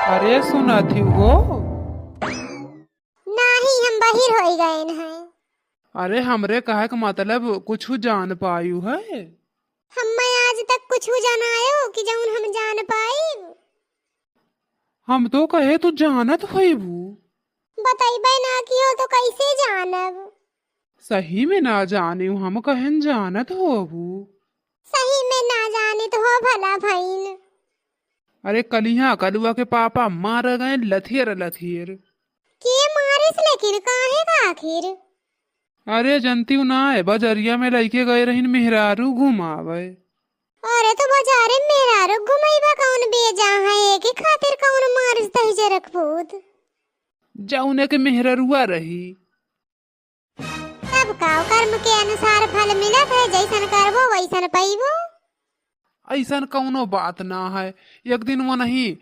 अरे सुना थी वो। नाही, हम बाहिर हो गए हैं। अरे हमरे कहे का मतलब कुछ जान पायु है। हम मैं आज तक कुछ जानायो कि जौन हम जान पाई। हम तो कहे तू जानत होइबू। बताइबे ना कियो तो कैसे जानब। सही में ना जाने हम कहन जानत होबू। सही में ना जाने तो हो भला भईन। अरे कलिया कलुआ के पापा मार गए लथियर लथियर। के मारिस लेकिन काहे का आखिर। अरे जनती ना है बजरिया में लइके गए रहीन मेहरारू घुमावे। अरे तो बाजारे मेहरारू घुमैबा कौन बेजा है के खातिर कौन मारिस दही जरक पूत। जौने के मेहररुआ रही। सब का कर्म के अनुसार फल मिलत है, जैसन करबो वैसन पैबो। ऐसन कौनो बात ना है। एक दिन वो नहीं